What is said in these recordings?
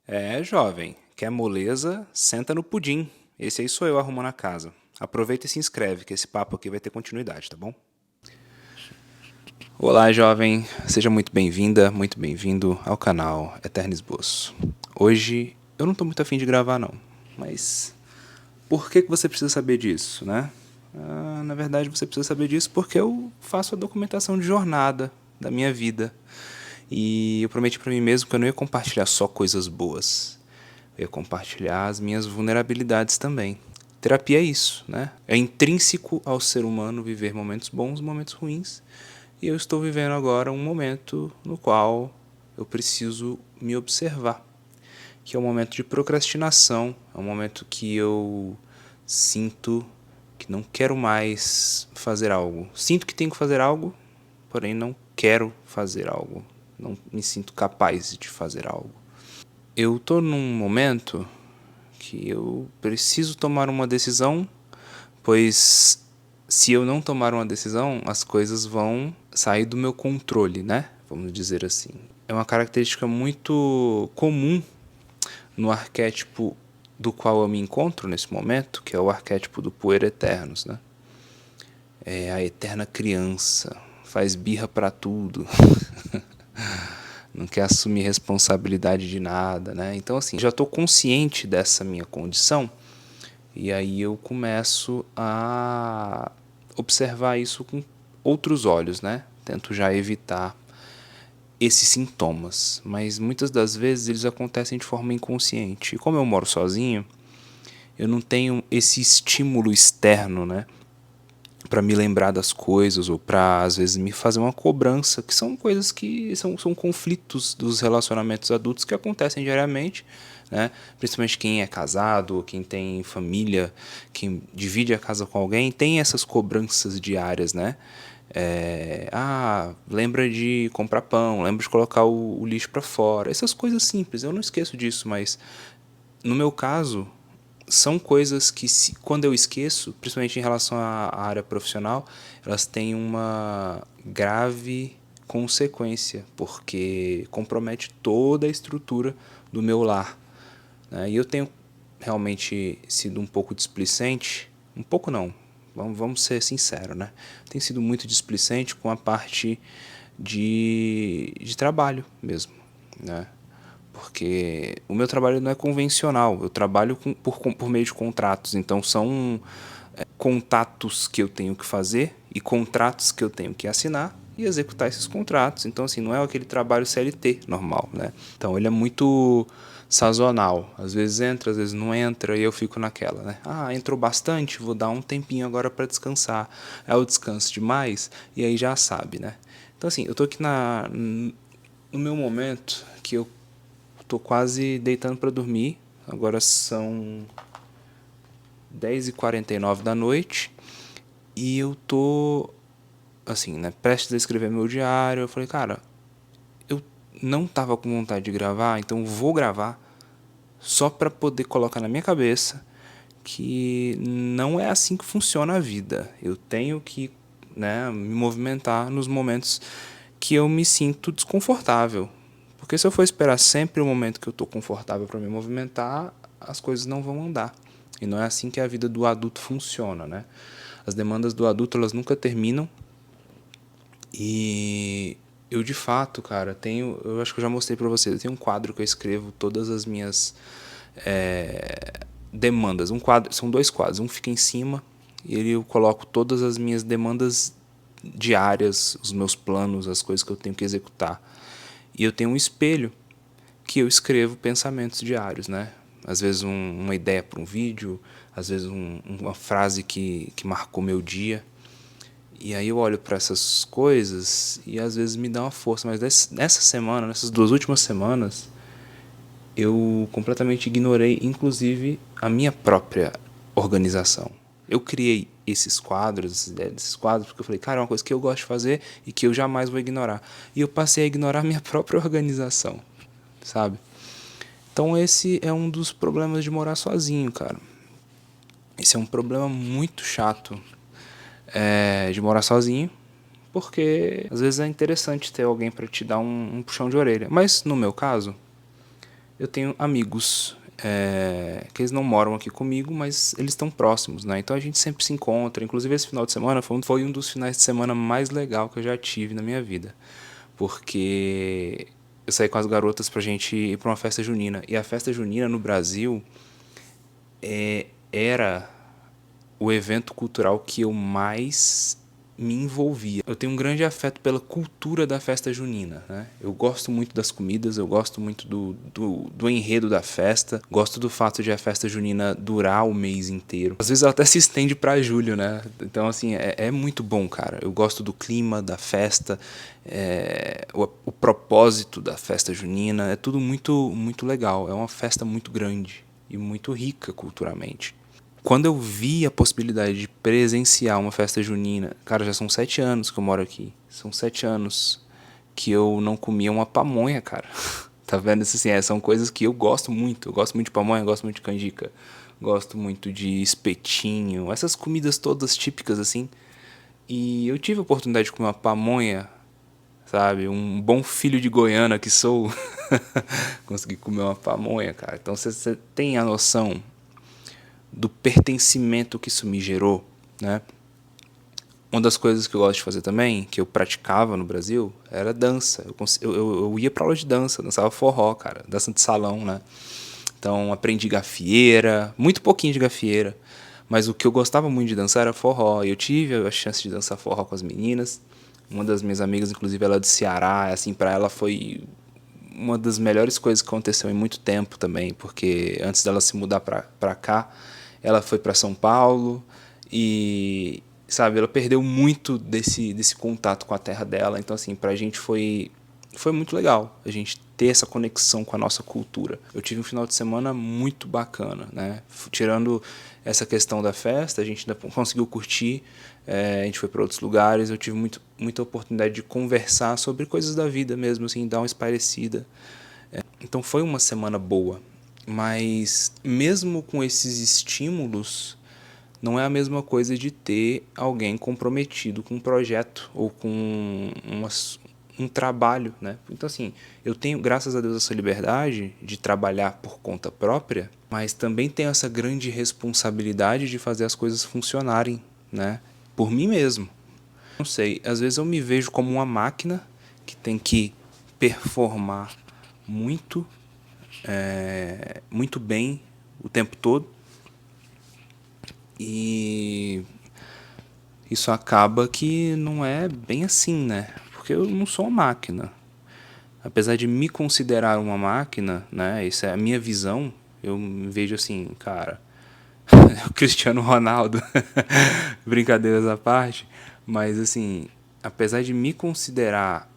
É, jovem, quer moleza? Senta no pudim. Esse aí sou eu arrumando a casa. Aproveita e se inscreve, que esse papo aqui vai ter continuidade, tá bom? Olá, jovem. Seja muito bem-vinda, muito bem-vindo ao canal Eterno Esboço. Hoje eu não tô muito afim de gravar, não. Mas por que você precisa saber disso, né? Na verdade, você precisa saber disso porque eu faço a documentação de jornada da minha vida. E eu prometi pra mim mesmo que eu não ia compartilhar só coisas boas. Eu ia compartilhar as minhas vulnerabilidades também. Terapia é isso, né? É intrínseco ao ser humano viver momentos bons, momentos ruins. E eu estou vivendo agora um momento no qual eu preciso me observar, que é um momento de procrastinação, é um momento que eu sinto que não quero mais fazer algo. Sinto que tenho que fazer algo, porém não quero fazer algo. Não me sinto capaz de fazer algo. Eu tô num momento que eu preciso tomar uma decisão, pois se eu não tomar uma decisão, as coisas vão sair do meu controle, né? Vamos dizer assim. É uma característica muito comum no arquétipo do qual eu me encontro nesse momento, que é o arquétipo do Puer Eternos, né? É a eterna criança, faz birra pra tudo. Não quer assumir responsabilidade de nada, né? Então, assim, já estou consciente dessa minha condição e aí eu começo a observar isso com outros olhos, né? Tento já evitar esses sintomas, mas muitas das vezes eles acontecem de forma inconsciente. E como eu moro sozinho, eu não tenho esse estímulo externo, né? Para me lembrar das coisas ou para às vezes me fazer uma cobrança, que são coisas que são conflitos dos relacionamentos adultos que acontecem diariamente, né? Principalmente quem é casado, quem tem família, quem divide a casa com alguém, tem essas cobranças diárias, né? Lembra de comprar pão, lembra de colocar o lixo para fora, essas coisas simples, eu não esqueço disso, mas no meu caso são coisas que, quando eu esqueço, principalmente em relação à área profissional, elas têm uma grave consequência, porque compromete toda a estrutura do meu lar, né? E eu tenho realmente sido um pouco displicente, um pouco não, vamos ser sinceros, né? Tenho sido muito displicente com a parte de trabalho mesmo, né? Porque o meu trabalho não é convencional, eu trabalho por meio de contratos, então são contatos que eu tenho que fazer e contratos que eu tenho que assinar e executar esses contratos. Então, assim, não é aquele trabalho CLT normal, né? Então, ele é muito sazonal. Às vezes entra, às vezes não entra, e eu fico naquela, né? Entrou bastante, vou dar um tempinho agora para descansar. Aí eu descanso demais, e aí já sabe, né? Então, assim, eu tô aqui no meu momento que eu tô quase deitando para dormir. Agora são 10h49 da noite e eu tô, assim, né, prestes a escrever meu diário. Eu falei, cara, eu não tava com vontade de gravar, então vou gravar só pra poder colocar na minha cabeça que não é assim que funciona a vida. Eu tenho que, né, me movimentar nos momentos que eu me sinto desconfortável. Porque se eu for esperar sempre o momento que eu tô confortável para me movimentar, as coisas não vão andar. E não é assim que a vida do adulto funciona, né? As demandas do adulto, elas nunca terminam. E eu, de fato, cara, eu acho que eu já mostrei para vocês, eu tenho um quadro que eu escrevo todas as minhas demandas. São dois quadros, um fica em cima e eu coloco todas as minhas demandas diárias, os meus planos, as coisas que eu tenho que executar. E eu tenho um espelho que eu escrevo pensamentos diários, né? Às vezes uma ideia para um vídeo, às vezes uma frase que marcou meu dia. E aí eu olho para essas coisas e às vezes me dá uma força. Mas nessa semana, nessas 2 últimas semanas, eu completamente ignorei, inclusive, a minha própria organização. Eu criei esses quadros, essas ideias desses quadros, porque eu falei, cara, é uma coisa que eu gosto de fazer e que eu jamais vou ignorar. E eu passei a ignorar a minha própria organização, sabe? Então esse é um dos problemas de morar sozinho, cara. Esse é um problema muito chato de morar sozinho, porque às vezes é interessante ter alguém para te dar um puxão de orelha. Mas no meu caso, eu tenho amigos que eles não moram aqui comigo, mas eles estão próximos, né? Então a gente sempre se encontra. Inclusive esse final de semana foi um dos finais de semana mais legal que eu já tive na minha vida. Porque eu saí com as garotas pra gente ir pra uma festa junina. E a festa junina no Brasil era o evento cultural que eu mais me envolvia. Eu tenho um grande afeto pela cultura da festa junina, né? Eu gosto muito das comidas, eu gosto muito do enredo da festa, gosto do fato de a festa junina durar o mês inteiro. Às vezes ela até se estende para julho, né? Então, assim, é muito bom, cara. Eu gosto do clima da festa, o propósito da festa junina, é tudo muito, muito legal. É uma festa muito grande e muito rica culturalmente. Quando eu vi a possibilidade de presenciar uma festa junina, cara, já são 7 anos que eu moro aqui. São 7 anos que eu não comia uma pamonha, cara. Tá vendo? Isso assim, são coisas que eu gosto muito. Eu gosto muito de pamonha, eu gosto muito de canjica. Gosto muito de espetinho. Essas comidas todas típicas, assim. E eu tive a oportunidade de comer uma pamonha, sabe? Um bom filho de Goiânia que sou. Consegui comer uma pamonha, cara. Então você tem a noção do pertencimento que isso me gerou, né? Uma das coisas que eu gosto de fazer também, que eu praticava no Brasil, era dança. Eu ia pra aula de dança, dançava forró, cara, dança de salão, né? Então aprendi gafieira, muito pouquinho de gafieira, mas o que eu gostava muito de dançar era forró. Eu tive a chance de dançar forró com as meninas. Uma das minhas amigas, inclusive, ela é do Ceará, assim, para ela foi uma das melhores coisas que aconteceu em muito tempo também, porque antes dela se mudar pra cá, ela foi para São Paulo e, sabe, ela perdeu muito desse contato com a terra dela. Então, assim, pra gente foi muito legal a gente ter essa conexão com a nossa cultura. Eu tive um final de semana muito bacana, né? Tirando essa questão da festa, a gente ainda conseguiu curtir, a gente foi para outros lugares, eu tive muita oportunidade de conversar sobre coisas da vida mesmo, assim, dar uma espairecida. Então foi uma semana boa, mas mesmo com esses estímulos, não é a mesma coisa de ter alguém comprometido com um projeto ou com um trabalho, né? Então, assim, eu tenho, graças a Deus, essa liberdade de trabalhar por conta própria, mas também tenho essa grande responsabilidade de fazer as coisas funcionarem, né? Por mim mesmo. Não sei, às vezes eu me vejo como uma máquina que tem que performar muito, muito bem o tempo todo, e isso acaba que não é bem assim, né? Porque eu não sou uma máquina. Apesar de me considerar uma máquina, né? Essa é a minha visão. Eu me vejo assim, cara, o Cristiano Ronaldo, brincadeiras à parte, mas assim, apesar de me considerar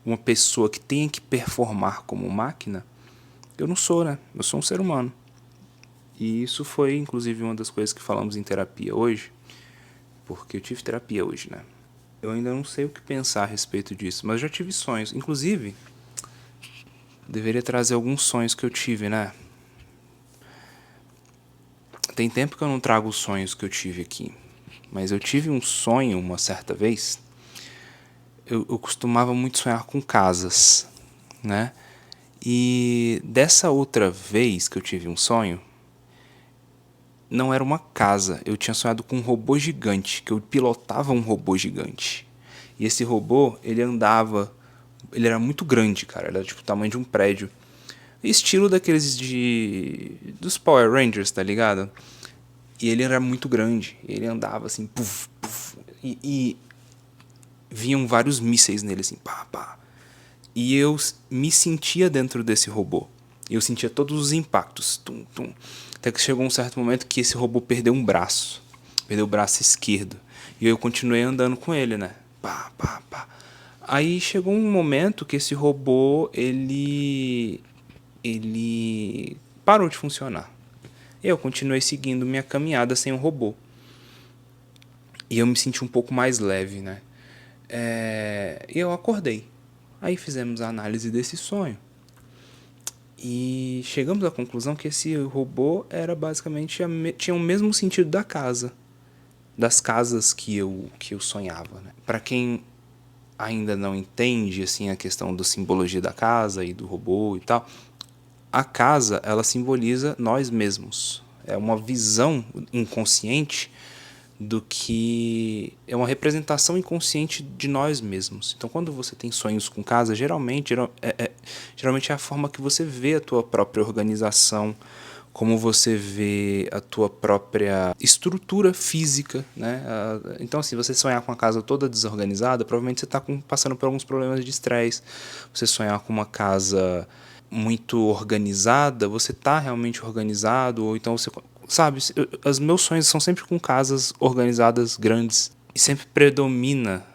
uma pessoa que tem que performar como máquina, eu não sou, né? Eu sou um ser humano. E isso foi, inclusive, uma das coisas que falamos em terapia hoje, porque eu tive terapia hoje, né? Eu ainda não sei o que pensar a respeito disso, mas eu já tive sonhos. Inclusive, deveria trazer alguns sonhos que eu tive, né? Tem tempo que eu não trago os sonhos que eu tive aqui, mas eu tive um sonho uma certa vez. Eu costumava muito sonhar com casas, né? E dessa outra vez que eu tive um sonho, não era uma casa. Eu tinha sonhado com um robô gigante, que eu pilotava um robô gigante. E esse robô, ele andava, ele era muito grande, cara, ele era tipo o tamanho de um prédio. Estilo daqueles dos Power Rangers, tá ligado? E ele era muito grande, ele andava assim, puf, puf, e vinham vários mísseis nele assim, pá, pá. E eu me sentia dentro desse robô. Eu sentia todos os impactos, tum, tum. Até que chegou um certo momento que esse robô perdeu um braço. Perdeu o braço esquerdo. E eu continuei andando com ele, né? Pá, pá, pá. Aí chegou um momento que esse robô, ele parou de funcionar. Eu continuei seguindo minha caminhada sem o robô. E eu me senti um pouco mais leve, né? E eu acordei. Aí fizemos a análise desse sonho. E chegamos à conclusão que esse robô era basicamente tinha o mesmo sentido da casa, das casas que eu sonhava, né? Para quem ainda não entende assim a questão da simbologia da casa e do robô e tal, a casa, ela simboliza nós mesmos. É uma visão inconsciente do que é uma representação inconsciente de nós mesmos. Então, quando você tem sonhos com casa, geralmente é a forma que você vê a tua própria organização, como você vê a tua própria estrutura física, né? Então, assim, você sonhar com a casa toda desorganizada, provavelmente você está passando por alguns problemas de estresse. Você sonhar com uma casa muito organizada, você está realmente organizado, ou então você... Sabe, os meus sonhos são sempre com casas organizadas, grandes, e sempre predomina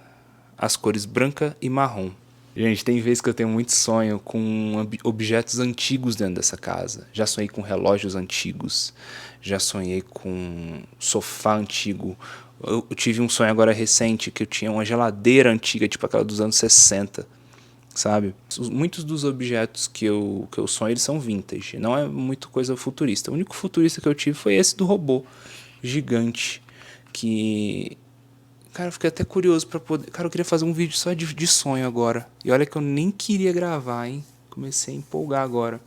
as cores branca e marrom. Gente, tem vezes que eu tenho muito sonho com objetos antigos dentro dessa casa. Já sonhei com relógios antigos, já sonhei com sofá antigo. Eu tive um sonho agora recente que eu tinha uma geladeira antiga, tipo aquela dos anos 60, sabe? Muitos dos objetos que eu sonho, eles são vintage, não é muito coisa futurista. O único futurista que eu tive foi esse do robô gigante, que... Cara, eu fiquei até curioso pra poder... Cara, eu queria fazer um vídeo só de sonho agora. E olha que eu nem queria gravar, hein? Comecei a empolgar agora.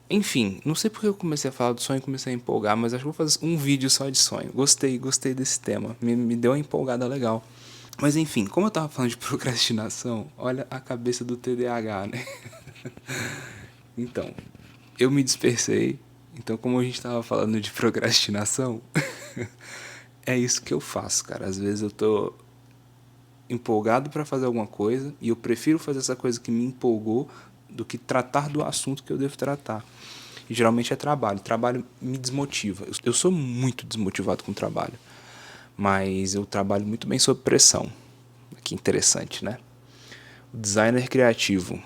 Enfim, não sei porque eu comecei a falar do sonho e comecei a empolgar, mas acho que vou fazer um vídeo só de sonho. Gostei desse tema. Me deu uma empolgada legal. Mas enfim, como eu tava falando de procrastinação, olha a cabeça do TDAH, né? Então, eu me dispersei. Então, como a gente tava falando de procrastinação, é isso que eu faço, cara. Às vezes eu tô empolgado pra fazer alguma coisa e eu prefiro fazer essa coisa que me empolgou do que tratar do assunto que eu devo tratar. E geralmente é trabalho. Trabalho me desmotiva. Eu sou muito desmotivado com o trabalho. Mas eu trabalho muito bem sob pressão. Que interessante, né? O designer criativo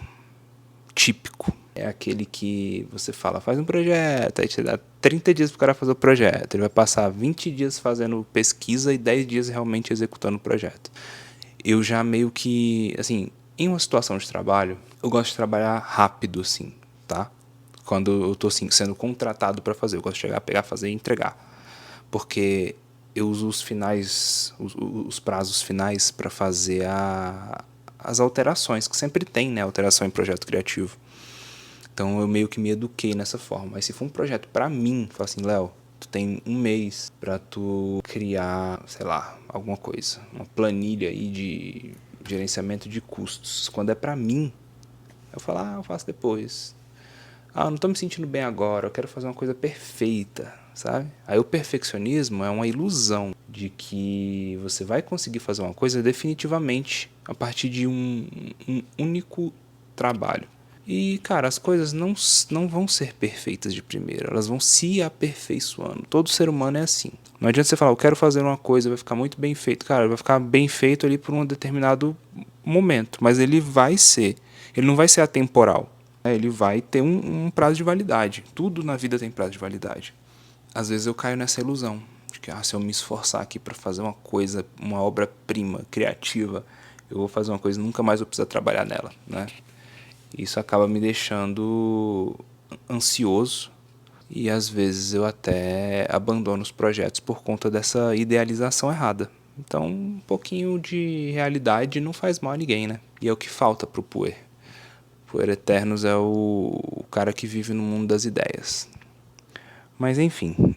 típico é aquele que você fala, faz um projeto, aí você dá 30 dias pro cara fazer o projeto. Ele vai passar 20 dias fazendo pesquisa e 10 dias realmente executando o projeto. Eu já meio que, assim, em uma situação de trabalho, eu gosto de trabalhar rápido, assim, tá? Quando eu tô, assim, sendo contratado para fazer, eu gosto de chegar, pegar, fazer e entregar. Porque eu uso os prazos finais para fazer as alterações, que sempre tem, né, alteração em projeto criativo. Então eu meio que me eduquei nessa forma. Mas se for um projeto para mim, fala assim, Léo, tu tem um mês para tu criar, sei lá, alguma coisa, uma planilha aí de gerenciamento de custos. Quando é para mim, eu falo, eu faço depois. Eu não tô me sentindo bem agora, eu quero fazer uma coisa perfeita, sabe? Aí o perfeccionismo é uma ilusão de que você vai conseguir fazer uma coisa definitivamente a partir de um único trabalho. E, cara, as coisas não vão ser perfeitas de primeira, elas vão se aperfeiçoando. Todo ser humano é assim. Não adianta você falar, eu quero fazer uma coisa, vai ficar muito bem feito. Cara, vai ficar bem feito ali por um determinado momento, mas ele não vai ser atemporal. Ele vai ter um prazo de validade. Tudo na vida tem prazo de validade. Às vezes eu caio nessa ilusão de que se eu me esforçar aqui para fazer uma coisa, uma obra-prima criativa, eu vou fazer uma coisa e nunca mais vou precisar trabalhar nela, né? Isso acaba me deixando ansioso e às vezes eu até abandono os projetos por conta dessa idealização errada. Então, um pouquinho de realidade não faz mal a ninguém, né? E é o que falta pro Puer. Puer Eternos é o cara que vive no mundo das ideias. Mas enfim,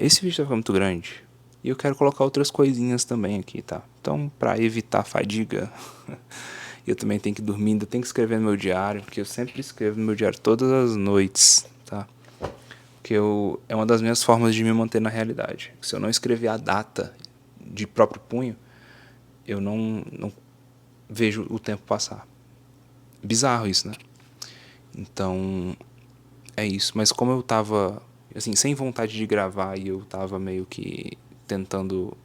esse vídeo tá ficando muito grande e eu quero colocar outras coisinhas também aqui, tá? Então, pra evitar fadiga, eu também tenho que dormir, ainda tenho que escrever no meu diário, porque eu sempre escrevo no meu diário todas as noites, tá? Porque é uma das minhas formas de me manter na realidade. Se eu não escrever a data de próprio punho, eu não vejo o tempo passar. Bizarro isso, né? Então, é isso. Mas como eu tava, assim, sem vontade de gravar e eu tava meio que tentando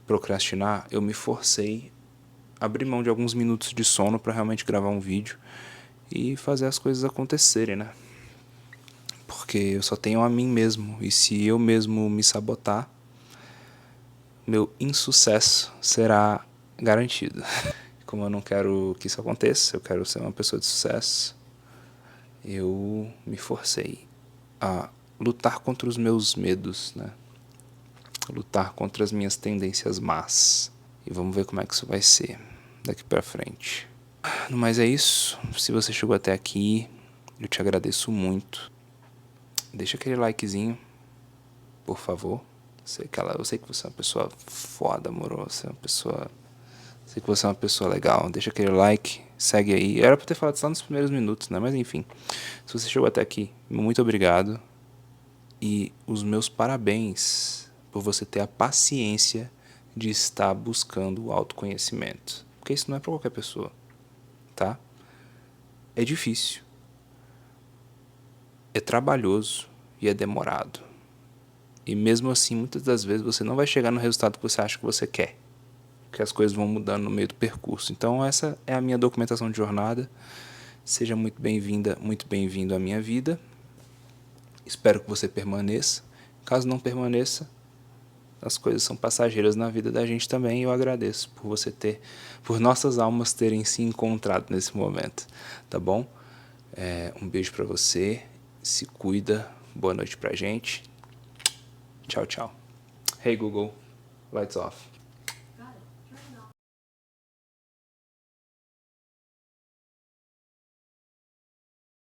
procrastinar, eu me forcei a abrir mão de alguns minutos de sono pra realmente gravar um vídeo e fazer as coisas acontecerem, né? Porque eu só tenho a mim mesmo. E se eu mesmo me sabotar, meu insucesso será garantido. Como eu não quero que isso aconteça, eu quero ser uma pessoa de sucesso, eu me forcei a lutar contra os meus medos, né? Lutar contra as minhas tendências más. E vamos ver como é que isso vai ser daqui pra frente. No mais é isso. Se você chegou até aqui, Eu te agradeço muito. Deixa aquele likezinho, por favor. Eu sei que você é uma pessoa foda, moro. Sei que você é uma pessoa legal. Deixa aquele like, segue aí. Era pra ter falado só nos primeiros minutos, né? Mas enfim. Se você chegou até aqui, muito obrigado. E os meus parabéns por você ter a paciência de estar buscando o autoconhecimento. Porque isso não é pra qualquer pessoa, tá? É difícil. É trabalhoso e é demorado. E mesmo assim, muitas das vezes você não vai chegar no resultado que você acha que você quer. Porque as coisas vão mudando no meio do percurso. Então essa é a minha documentação de jornada. Seja muito bem-vinda, muito bem-vindo à minha vida. Espero que você permaneça. Caso não permaneça, as coisas são passageiras na vida da gente também. E eu agradeço por nossas almas terem se encontrado nesse momento. Tá bom? Um beijo pra você. Se cuida. Boa noite pra gente. Tchau, tchau. Hey Google, lights off.